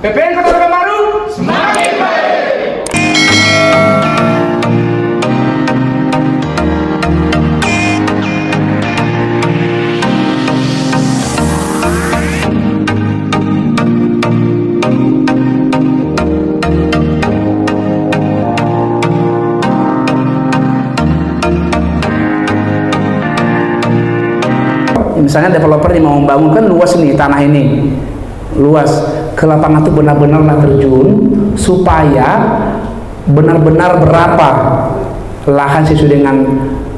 PPN Kota Pekanbaru semakin baik. Misalnya developer yang mau membangun kan luas nih tanah ini, luas, ke lapangan itu benar-benar terjun supaya benar-benar berapa lahan sesuai dengan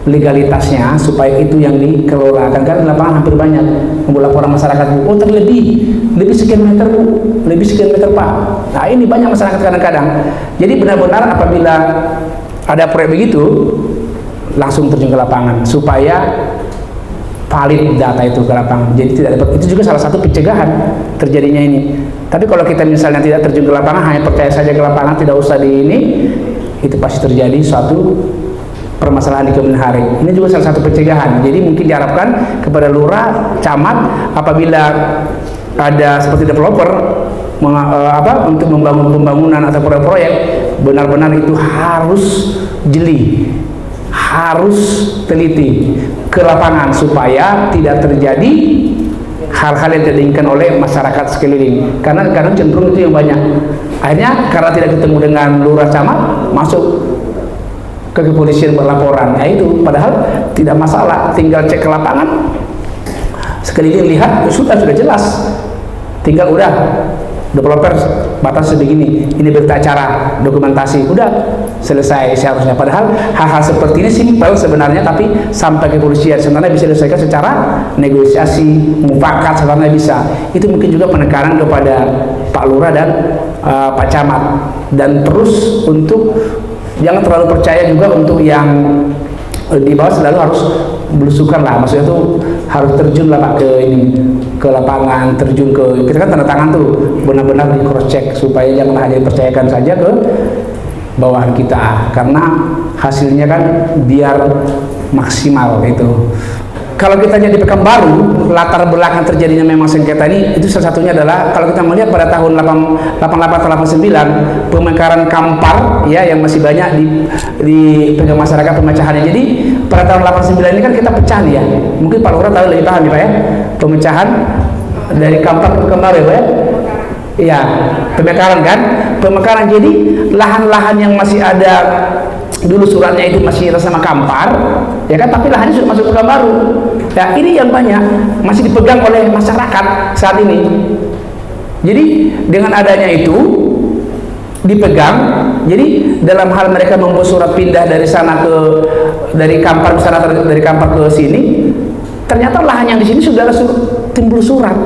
legalitasnya, supaya itu yang dikelola. Kan lapangan hampir banyak, laporan masyarakat, oh lebih sekian meter Bu, lebih sekian meter Pak. Nah ini banyak masyarakat kadang-kadang. Jadi benar-benar apabila ada proyek begitu langsung terjun ke lapangan supaya valid data itu ke lapangan. Jadi tidak dapat, itu juga salah satu pencegahan terjadinya ini. Tapi kalau kita misalnya tidak terjun ke lapangan, hanya percaya saja ke lapangan, tidak usah di ini, itu pasti terjadi suatu permasalahan di kemudian hari. Ini juga salah satu pencegahan. Jadi mungkin diharapkan kepada lurah, camat, apabila ada seperti developer untuk membangun pembangunan atau proyek-proyek, benar-benar itu harus jeli, harus teliti ke lapangan supaya tidak terjadi hal-hal yang tidak diinginkan oleh masyarakat sekeliling. Karena kadang cenderung itu yang banyak. Akhirnya karena tidak ketemu dengan lurah camat, masuk ke kepolisian berlaporan. Ya itu, padahal tidak masalah, tinggal cek ke lapangan, sekeliling lihat, sudah jelas. Tinggal udah developer batas sebegini, ini berita acara, dokumentasi, udah selesai seharusnya. Padahal hal-hal seperti ini simpel sebenarnya, tapi sampai ke kepolisian sebenarnya bisa diselesaikan secara negosiasi, mufakat sebenarnya bisa. Itu mungkin juga penekanan kepada Pak Lurah dan Pak Camat. Dan terus untuk jangan terlalu percaya juga untuk yang di bawah, selalu harus belusukan lah, maksudnya tuh harus terjun lah Pak ke ini, ke lapangan, terjun ke, kita kan tanda tangan tuh benar-benar di cross check supaya jangan hanya dipercayakan saja ke bawahan kita, karena hasilnya kan biar maksimal itu. Kalau kita jadi Pekanbaru, latar belakang terjadinya memang sengketa ini, itu salah satunya adalah kalau kita melihat pada tahun 88-89 pemekaran Kampar ya, yang masih banyak dipegang masyarakat pemecahannya. Jadi pada tahun 89 ini kan kita pecah nih ya, mungkin Pak Lurah tahu lebih paham ya Pak ya, pemecahan dari Kampar ke Pekanbaru ya Pak ya. Iya, pemekaran kan, pemekaran. Jadi lahan-lahan yang masih ada dulu suratnya itu masih sama Kampar ya kan, tapi lahannya sudah masuk Pekanbaru. Ya ini yang banyak masih dipegang oleh masyarakat saat ini. Jadi dengan adanya itu dipegang, jadi dalam hal mereka membuat surat pindah dari sana ke, dari Kampar ke sana, dari Kampar ke sini, ternyata lahan yang di sini sudah ada timbul surat.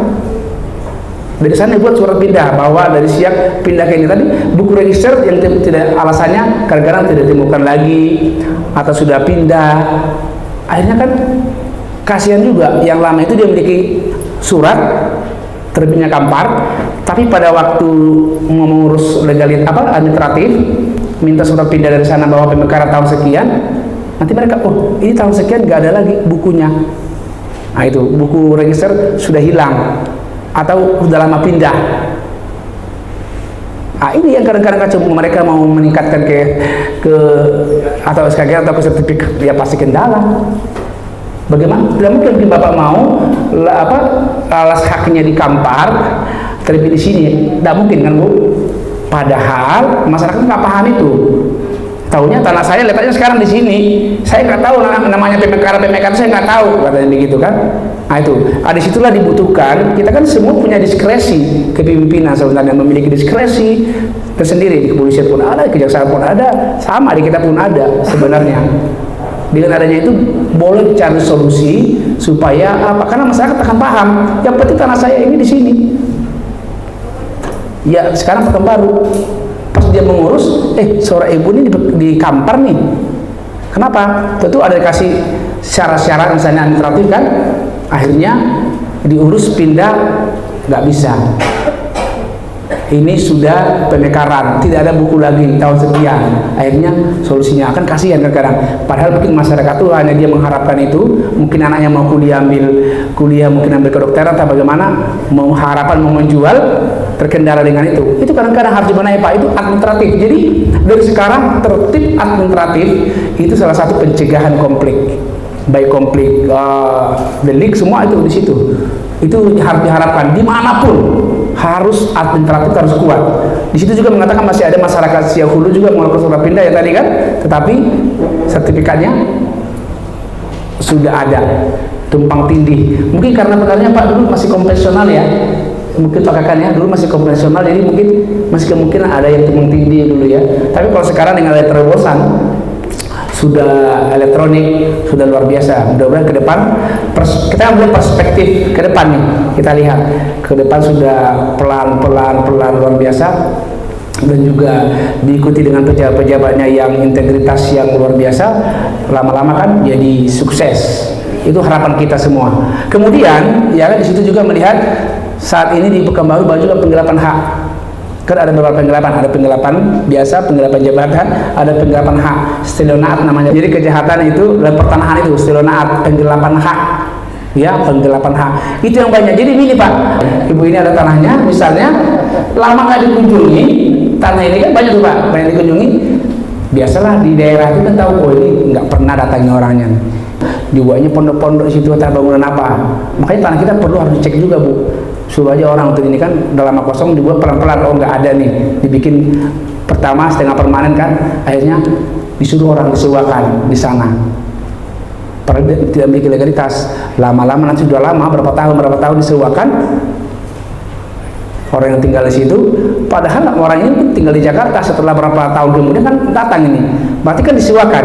Dari sana buat surat pindah, bahwa dari Siak pindah ke ini, tadi buku register yang tidak, alasannya kadang-kadang tidak ditemukan lagi atau sudah pindah. Akhirnya kan kasihan juga, yang lama itu dia memiliki surat terbitnya Kampar, tapi pada waktu mengurus administratif, minta surat pindah dari sana bahwa pemekaran tahun sekian, nanti mereka, oh ini tahun sekian nggak ada lagi bukunya. Nah itu buku register sudah hilang atau sudah lama pindah. Nah, ini yang kadang-kadang kacau, mereka mau meningkatkan ke atau SKG atau ke sertifikat, ya pasti kendala. Bagaimana? Tidak mungkin Bapak mau alas haknya di Kampar terbit di sini, tidak mungkin kan Bu? Padahal masyarakat nggak paham itu. Taunya tanah saya letaknya sekarang di sini, saya nggak tahu namanya pemekaran saya nggak tahu, katanya begitu kan. Nah itu, disitulah dibutuhkan, kita kan semua punya diskresi, kepemimpinan sebenarnya memiliki diskresi tersendiri, di kepolisian pun ada, kejaksaan pun ada, sama di kita pun ada sebenarnya. Dengan adanya itu boleh cari solusi supaya apa? Karena masyarakat akan paham, yang penting tanah saya ini di sini. Ya sekarang Pekanbaru, pas dia mengurus, seorang ibu ini di Kampar nih, kenapa? Tentu ada dikasih syarat-syarat misalnya administratif kan, akhirnya diurus pindah nggak bisa. Ini sudah pemekaran, tidak ada buku lagi tahun sekian. Akhirnya solusinya akan kasihan kadang-kadang. Padahal mungkin masyarakat tuh hanya dia mengharapkan itu, mungkin anaknya mau kuliah, mungkin ambil kedokteran atau bagaimana, mau harapan mau menjual, terkendala dengan itu kadang-kadang harus dibenahi Pak. Itu administratif. Jadi dari sekarang tertib administratif itu salah satu pencegahan konflik, baik konflik delik, semua itu di situ. Itu harus diharapkan dimanapun, harus administratif harus kuat. Di situ juga mengatakan masih ada masyarakat Siak Hulu juga melakukan surat pindah ya tadi kan, tetapi sertifikatnya sudah ada. Tumpang tindih mungkin karena benarnya Pak dulu masih konvensional ya, mungkin Pak Kakan ya, dulu masih konvensional, jadi mungkin masih kemungkinan ada yang tumpang tindih dulu ya. Tapi kalau sekarang dengan terobosan sudah elektronik, sudah luar biasa. Mudah-mudahan ke depan kita ambil perspektif ke depan nih, kita lihat ke depan sudah pelan-pelan luar biasa, dan juga diikuti dengan pejabat-pejabatnya yang integritas yang luar biasa, lama-lama kan jadi sukses. Itu harapan kita semua. Kemudian ya kan di situ juga melihat saat ini di Pekanbaru banyak juga penggelapan hak. Kan ada beberapa penggelapan, ada penggelapan biasa, penggelapan jabatan, ada penggelapan hak, stilonaat namanya. Jadi kejahatan itu dalam pertanahan itu stilonaat, penggelapan hak. Ya, penggelapan hak. Itu yang banyak. Jadi ini Pak, Ibu ini ada tanahnya, misalnya lama nggak dikunjungi, tanah ini kan banyak tuh Pak, banyak dikunjungi. Biasalah di daerah itu kan tahu, oh ini nggak pernah datangi orangnya. Dibuatnya pondok-pondok situ atau bangunan apa. Makanya tanah kita perlu harus dicek juga Bu. Suruh aja orang untuk ini kan dalam lama kosong dibuat pelan-pelan, oh nggak ada nih, dibikin pertama setengah permanen kan, akhirnya disuruh orang disewakan di sana. Padahal tidak memiliki legalitas. Lama-lama nanti sudah lama berapa tahun disewakan orang yang tinggal di situ, padahal orang ini tinggal di Jakarta, setelah berapa tahun kemudian kan datang ini, berarti kan disewakan.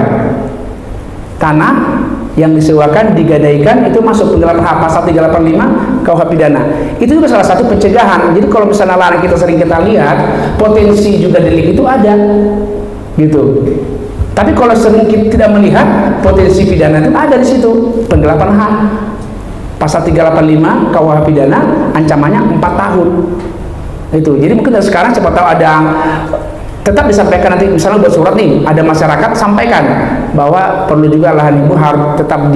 Tanah yang disewakan, digadaikan, itu masuk penggelapan hak, pasal 385 KUH pidana. Itu juga salah satu pencegahan. Jadi kalau misalnya lahan kita sering kita lihat, potensi juga delik itu ada gitu. Tapi kalau sering kita tidak melihat, potensi pidana itu ada di situ. Penggelapan hak pasal 385 KUH pidana, ancamannya 4 tahun. Itu. Jadi mungkin dari sekarang siapa tahu ada, tetap disampaikan nanti, misalnya buat surat nih, ada masyarakat sampaikan bahwa perlu juga lahan ibu harus tetap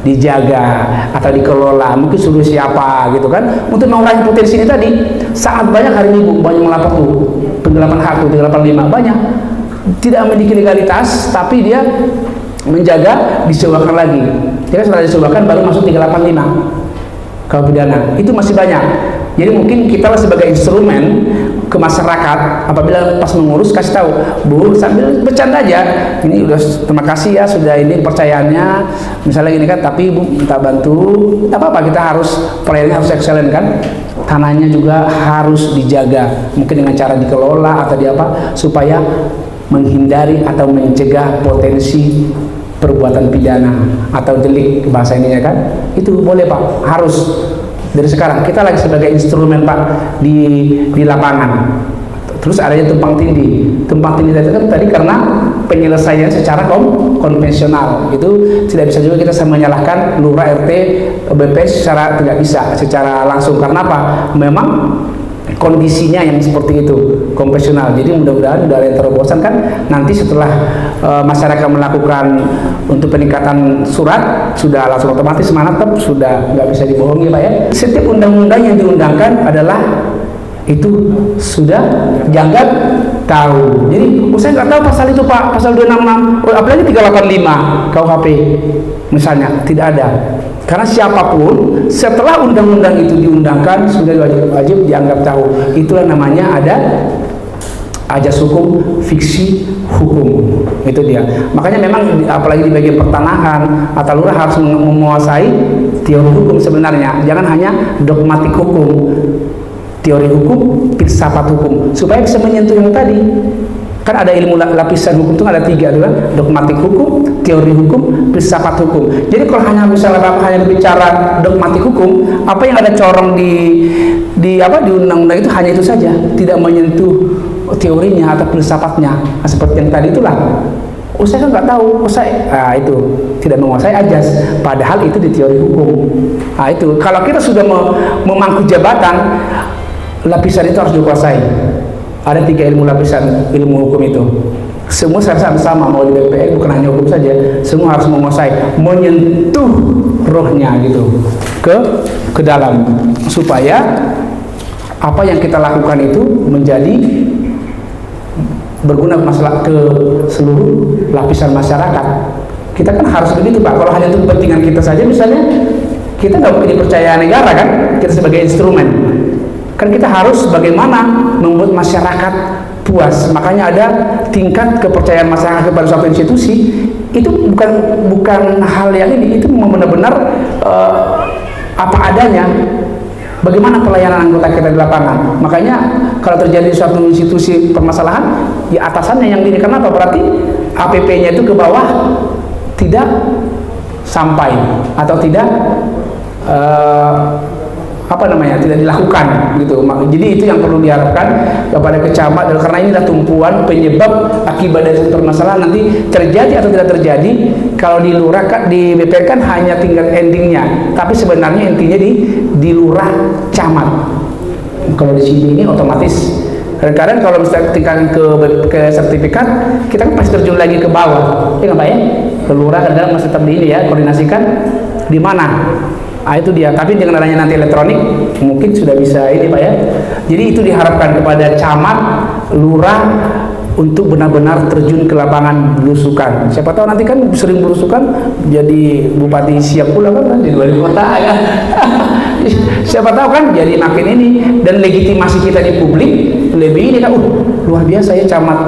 dijaga atau dikelola, mungkin suruh siapa gitu kan, untuk mengurangi potensi ini tadi. Sangat banyak hari ini Bu, banyak melapor tuh penggelapan hak tuh 385, banyak tidak memiliki legalitas tapi dia menjaga, disewakan lagi. Jadi setelah disewakan baru masuk 385 KUH pidana. Itu masih banyak. Jadi mungkin kita sebagai instrumen ke masyarakat, apabila pas mengurus kasih tahu, Bu, sambil bercanda aja, ini udah terima kasih ya sudah ini percayaannya, misalnya gini kan, tapi Bu minta bantu, tidak apa-apa, kita harus pelayanannya harus excellent kan, tanahnya juga harus dijaga, mungkin dengan cara dikelola atau di apa, supaya menghindari atau mencegah potensi perbuatan pidana atau delik bahasa ininya kan, itu boleh Pak, harus. Dari sekarang kita lagi sebagai instrumen Pak di lapangan. Terus adanya tumpang tindih tadi karena penyelesaian secara konvensional, itu tidak bisa juga kita menyalahkan lurah, RT, BPS secara tidak bisa secara langsung. Karena apa? Memang kondisinya yang seperti itu konvensional. Jadi mudah-mudahan dari terobosan kan nanti setelah masyarakat melakukan untuk peningkatan surat, sudah langsung otomatis mantap, sudah nggak bisa dibohongi Pak ya. Setiap undang-undang yang diundangkan adalah itu sudah janggal tahu. Jadi saya nggak tahu pasal itu Pak, pasal 266, apalagi 385 KUHP misalnya, tidak ada. Karena siapapun setelah undang-undang itu diundangkan sudah wajib dianggap tahu. Itulah namanya ada ajas hukum, fiksi hukum. Itu dia. Makanya memang apalagi di bagian pertanahan atau lurah harus menguasai teori hukum sebenarnya. Jangan hanya dogmatik hukum, teori hukum, filsafat hukum, supaya bisa menyentuh yang tadi. Kan ada ilmu lapisan hukum itu ada 3 tuh kan, dogmatik hukum, teori hukum, filsafat hukum. Jadi kalau hanya misalnya Bapak hanya bicara dogmatik hukum, apa yang ada corong di undang-undang itu hanya itu saja, tidak menyentuh teorinya atau filsafatnya. Nah, seperti yang tadi itulah. Saya kan nggak tahu, itu tidak menguasai ajas, padahal itu di teori hukum. Nah, itu kalau kita sudah memangku jabatan, lapisan itu harus dikuasai. Ada 3 ilmu lapisan ilmu hukum itu. Semua saya rasa sama, mau di BPN bukan hanya hukum saja, semua harus menguasai, menyentuh rohnya gitu ke dalam, supaya apa yang kita lakukan itu menjadi berguna masalah ke seluruh lapisan masyarakat. Kita kan harus begitu Pak. Kalau hanya untuk kepentingan kita saja misalnya, kita nggak mungkin dipercaya negara kan, kita sebagai instrumen. Kan kita harus bagaimana membuat masyarakat puas. Makanya ada tingkat kepercayaan masyarakat kepada suatu institusi. Itu bukan hal yang ini, itu benar-benar apa adanya. Bagaimana pelayanan anggota kita di lapangan. Makanya kalau terjadi suatu institusi permasalahan, ya atasannya yang ini. Kenapa? Berarti APP-nya itu ke bawah tidak sampai atau tidak tidak dilakukan gitu. Jadi itu yang perlu diharapkan kepada kecamat, karena ini adalah tumpuan penyebab akibat dari permasalahan. Nanti terjadi atau tidak terjadi, kalau di lurah di BPR kan hanya tinggal endingnya, tapi sebenarnya intinya di lurah camat. Kalau di sini ini otomatis. Kadang-kadang kalau misalnya tingkatkan ke sertifikat, kita kan pasti terjun lagi ke bawah, ya nggak Pak ya? Ke lurah kadang-kadang masih tetap di ini ya, koordinasikan di mana. Nah, itu dia. Tapi dengan adanya nanti elektronik mungkin sudah bisa ini Pak ya. Jadi itu diharapkan kepada camat, lurah untuk benar-benar terjun ke lapangan belusukan. Siapa tahu nanti kan sering belusukan jadi bupati siap pula kan, jadi wali kota ya. Siapa tahu kan jadi makin ini, dan legitimasi kita di publik lebih ini kan. Luar biasa ya camat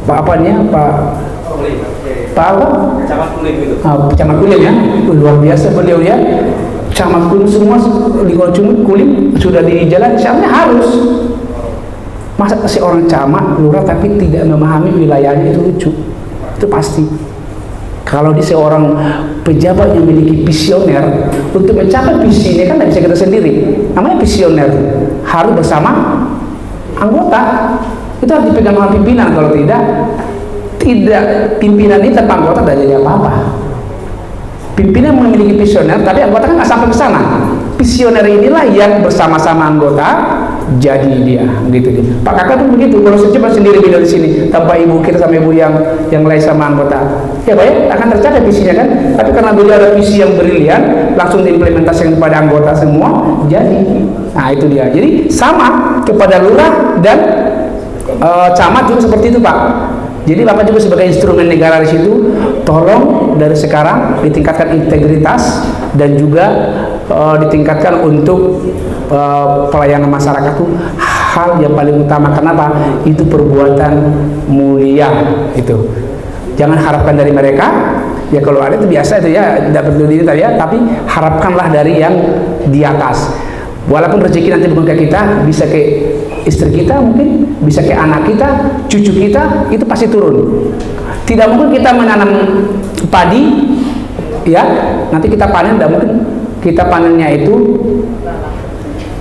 Pak apanya Pak apa? Camat Kulim itu. Camat Kulim ya. Luar biasa beliau ya. Camat Kulim semua di Kulim sudah di jalan, seharusnya harus. Masa seorang camat, lurah tapi tidak memahami wilayahnya, itu lucu. Itu pasti. Kalau di seorang pejabat yang memiliki visioner, untuk mencapai visinya kan tidak bisa kita sendiri. Namanya visioner, harus bersama anggota. Itu harus dipegang oleh pimpinan. Kalau tidak pimpinan ini tanpa anggota tidak jadi apa-apa. Pimpinan memiliki visioner, tapi anggota kan nggak sampai ke sana. Visioner inilah yang bersama-sama anggota jadi dia, gitu. Pak Kakak tuh begitu. Kalau coba sendiri video di sini tanpa ibu kita sama ibu yang lain sama anggota, ya Pak ya, akan tercapai visinya kan. Tapi karena beliau ada visi yang brilian, langsung diimplementasikan kepada anggota semua, jadi. Nah itu dia. Jadi sama kepada lurah dan camat juga seperti itu Pak. Jadi Bapak juga sebagai instrumen negara di situ, tolong dari sekarang ditingkatkan integritas dan juga ditingkatkan untuk pelayanan masyarakat itu hal yang paling utama. Kenapa? Itu perbuatan mulia itu. Jangan harapkan dari mereka. Ya kalau ada itu biasa itu ya, dapat diri tadi ya, tapi harapkanlah dari yang di atas. Walaupun rezeki nanti bukan ke kita, bisa ke istri kita, mungkin bisa ke anak kita, cucu kita, itu pasti turun. Tidak mungkin kita menanam padi, ya, nanti kita panen, tidak mungkin kita panennya itu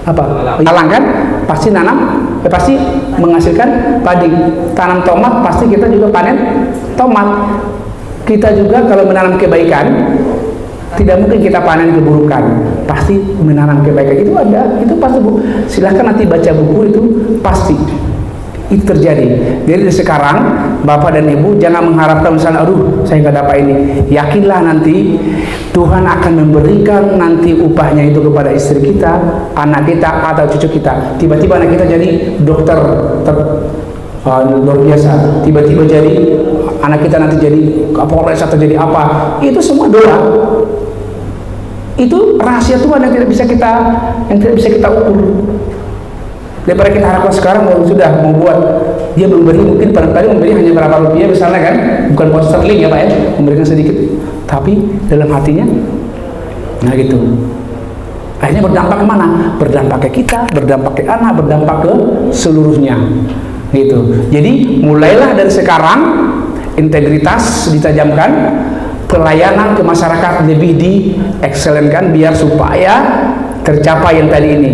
apa? Alang kan? Pasti nanam, pasti menghasilkan padi. Tanam tomat, pasti kita juga panen tomat. Kita juga kalau menanam kebaikan, tidak mungkin kita panen keburukan, pasti menanam kebaikan. Itu ada, itu pasti Bu. Silahkan nanti baca buku itu, pasti itu terjadi. Jadi sekarang Bapak dan Ibu jangan mengharapkan misalnya, aduh saya nggak dapat ini. Yakinlah nanti Tuhan akan memberikan nanti upahnya itu kepada istri kita, anak kita atau cucu kita. Tiba-tiba anak kita jadi dokter luar biasa, tiba-tiba jadi anak kita nanti jadi Kapolres atau jadi apa. Itu semua doa. Itu rahasia Tuhan yang tidak bisa kita ukur. Daripada kita harapkan sekarang sudah membuat dia memberi, mungkin barangkali memberi hanya berapa rupiah misalnya kan, bukan pound sterling ya Pak ya, memberikan sedikit, tapi dalam hatinya nah gitu. Akhirnya berdampak kemana? Berdampak ke kita, berdampak ke anak, berdampak ke seluruhnya gitu. Jadi mulailah dari sekarang integritas ditajamkan, pelayanan ke masyarakat lebih diekselenkan biar supaya tercapai yang tadi ini.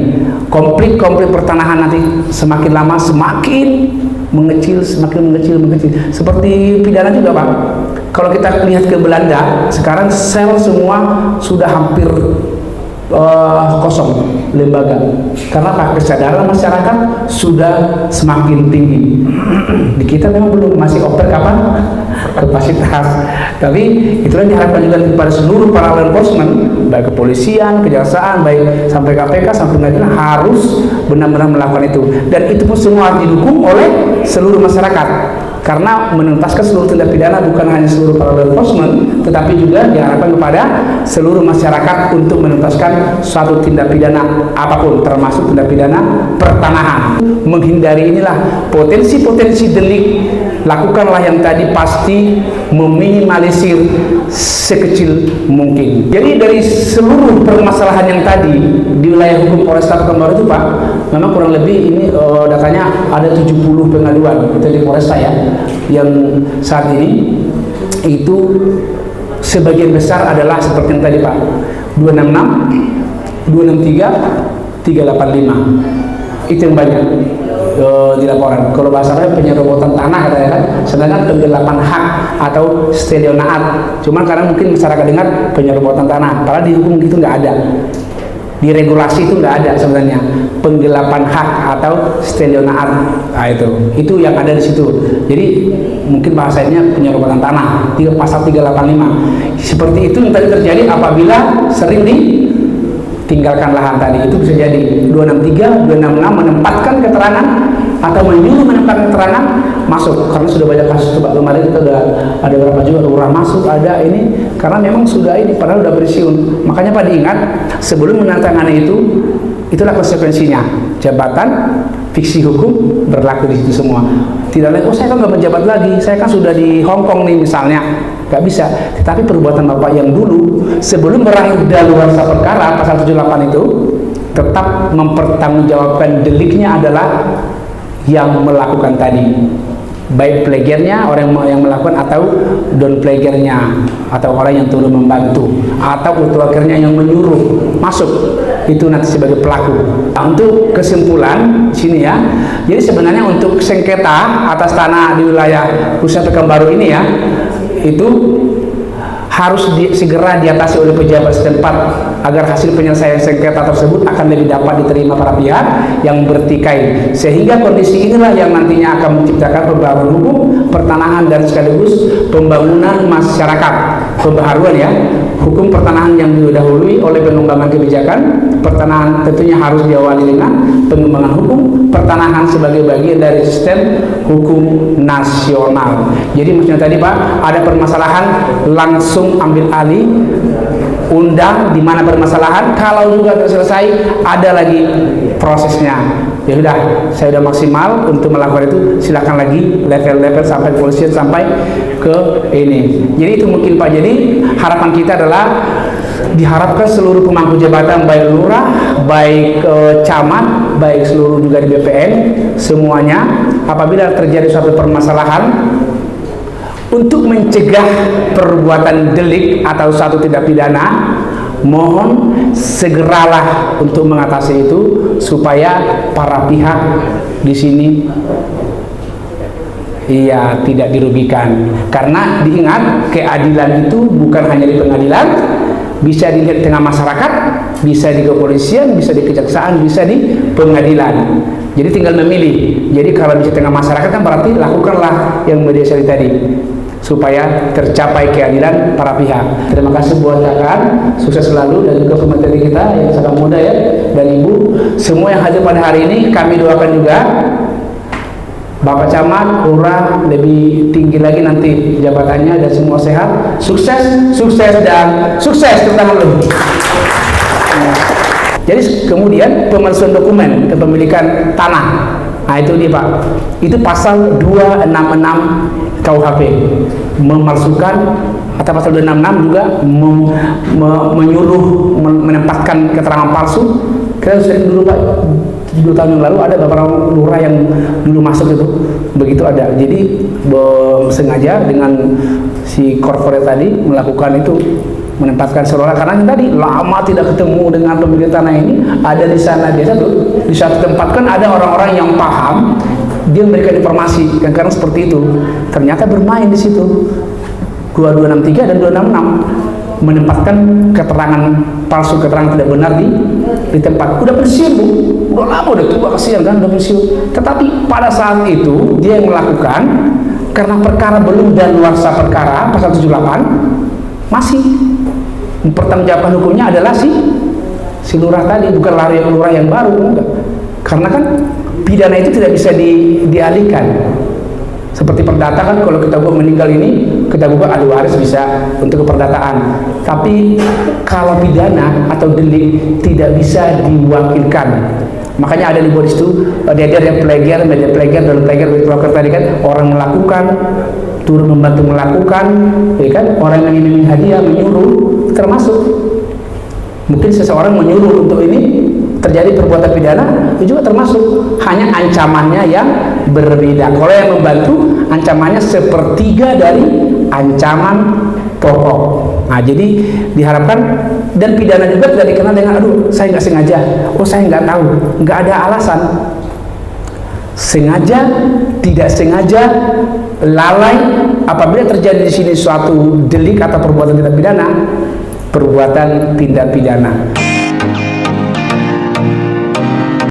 Konflik pertanahan nanti semakin lama semakin mengecil, semakin mengecil. Seperti pidana juga Pak. Kalau kita lihat ke Belanda, sekarang sel semua sudah hampir kosong lembaga. Karena apa? Kesadaran masyarakat sudah semakin tinggi. Di kita memang belum, masih over kapasitas. Tapi itulah yang diharapkan juga kepada seluruh para law enforcement, baik kepolisian, kejaksaan, baik sampai KPK, sampai pengadilan, harus benar-benar melakukan itu. Dan itu pun semua harus didukung oleh seluruh masyarakat. Karena menuntaskan seluruh tindak pidana bukan hanya seluruh para law enforcement, tetapi juga diharapkan kepada seluruh masyarakat untuk menuntaskan suatu tindak pidana apapun, termasuk tindak pidana pertanahan. Menghindari inilah potensi-potensi delik, lakukanlah yang tadi, pasti meminimalisir sekecil mungkin. Jadi dari seluruh permasalahan yang tadi di wilayah hukum Polresta Pekanbaru itu Pak, memang kurang lebih ini datanya ada 70 pengaduan itu di Polresta ya, yang saat ini itu sebagian besar adalah seperti yang tadi Pak, 266, 263, 385, itu yang banyak dilaporan. Kalau bahasanya penyerobotan tanah katanya kan, sedangkan penggelapan hak atau stelionaat. Cuman karena mungkin masyarakat dengar penyerobotan tanah, padahal di hukum itu nggak ada, di regulasi itu nggak ada sebenarnya penggelapan hak atau stelionaat. Nah, itu yang ada di situ. Jadi mungkin bahasanya penyerobotan tanah, pasal 385. Seperti itu yang tadi terjadi apabila sering ditinggalkan lahan tadi, itu bisa jadi 263, 266 menempatkan keterangan atau menyuruh menempatkan keterangan masuk, karena sudah banyak kasus. Coba kemarin kita udah ada berapa juga lurah masuk, ada ini, karena memang sudah ini padahal udah pensiun. Makanya Pak diingat, sebelum menandatangani itu, itulah konsekuensinya. Jabatan fiksi hukum berlaku di situ semua. Tidak lagi, oh saya kan nggak menjabat lagi, saya kan sudah di Hong Kong nih misalnya, nggak bisa. Tetapi perbuatan Bapak yang dulu sebelum berakhir daluarsa perkara pasal 78 itu tetap mempertanggungjawabkan deliknya adalah yang melakukan tadi, baik plagernya orang yang melakukan atau don plagernya atau orang yang turut membantu atau utwakernya yang menyuruh masuk, itu nanti sebagai pelaku. Nah, untuk kesimpulan sini ya, jadi sebenarnya untuk sengketa atas tanah di wilayah Pusat Pekanbaru ini ya, itu harus segera diatasi oleh pejabat setempat agar hasil penyelesaian sengketa tersebut akan lebih dapat diterima para pihak yang bertikai, sehingga kondisi inilah yang nantinya akan menciptakan pembaruan hukum pertanahan dan sekaligus pembangunan masyarakat. Pembaharuan ya, hukum pertanahan yang didahului oleh pengembangan kebijakan pertanahan tentunya harus diawali dengan pengembangan hukum pertanahan sebagai bagian dari sistem hukum nasional. Jadi maksudnya tadi Pak, ada permasalahan langsung ambil alih, undang di mana bermasalahan, kalau juga selesai ada lagi prosesnya. Ya sudah, saya sudah maksimal untuk melakukan itu, silakan lagi level-level sampai kepolisian sampai ke ini. Jadi itu mungkin Pak. Jadi harapan kita adalah diharapkan seluruh pemangku jabatan, baik lurah, baik camat, baik seluruh juga di BPN, semuanya apabila terjadi suatu permasalahan untuk mencegah perbuatan delik atau suatu tindak pidana, mohon segeralah untuk mengatasi itu supaya para pihak di sini tidak dirugikan. Karena diingat, keadilan itu bukan hanya di pengadilan, bisa dilihat di tengah masyarakat, bisa di kepolisian, bisa di kejaksaan, bisa di pengadilan. Jadi tinggal memilih. Jadi kalau di tengah masyarakat kan berarti lakukanlah yang mediasi tadi supaya tercapai keadilan para pihak. Terima kasih buat kakak, sukses selalu, dan juga pemateri kita yang sangat muda ya, dan ibu semua yang hadir pada hari ini. Kami doakan juga Bapak Camat, Lurah lebih tinggi lagi nanti jabatannya, dan semua sehat, sukses, dan sukses terutama lu. Jadi kemudian pemalsuan dokumen kepemilikan tanah, nah itu dia Pak, itu pasal 266 KUHP, memalsukan, atau pasal 266 juga menyuruh menempatkan keterangan palsu. Kita sering dulu Pak, 7 tahun yang lalu ada beberapa lurah yang dulu masuk itu, begitu ada. Jadi sengaja dengan si korporat tadi melakukan itu, menempatkan seolah, karena tadi lama tidak ketemu dengan pemilik tanah ini, ada di sana biasa tuh di satu tempat kan ada orang-orang yang paham, dia memberikan informasi, kan karena seperti itu ternyata bermain di situ 2263 dan 266. menempatkan keterangan palsu, keterangan tidak benar di tempat. Udah pensiun Bu, udah lama, udah tua, kasihan kan, udah pensiun. Tetapi pada saat itu dia yang melakukan, karena perkara belum daluarsa perkara pasal 78, masih mempertanggungjawabkan hukumnya adalah si lurah tadi, bukan lurah yang baru, enggak. Karena kan pidana itu tidak bisa dialihkan. Seperti perdata kan, kalau kita meninggal ini, kita gugat ahli waris bisa untuk keperdataan. Tapi kalau pidana atau delik tidak bisa diwakilkan. Makanya ada di bawah itu ada yang plagiar, media plagiar, dalam plagiar tadi kan, orang melakukan, turut membantu melakukan, ya kan, orang yang ingin hadiah, menyuruh, termasuk. Mungkin seseorang menyuruh untuk ini terjadi perbuatan pidana, itu juga termasuk, hanya ancamannya yang berbeda. Kalau yang membantu, ancamannya sepertiga dari ancaman pokok. Nah, jadi diharapkan, dan pidana juga tidak dikenal dengan aduh saya nggak sengaja, oh saya nggak tahu, nggak ada alasan. Sengaja, tidak sengaja, lalai, apabila terjadi di sini suatu delik atau perbuatan tindak pidana, perbuatan tindak pidana.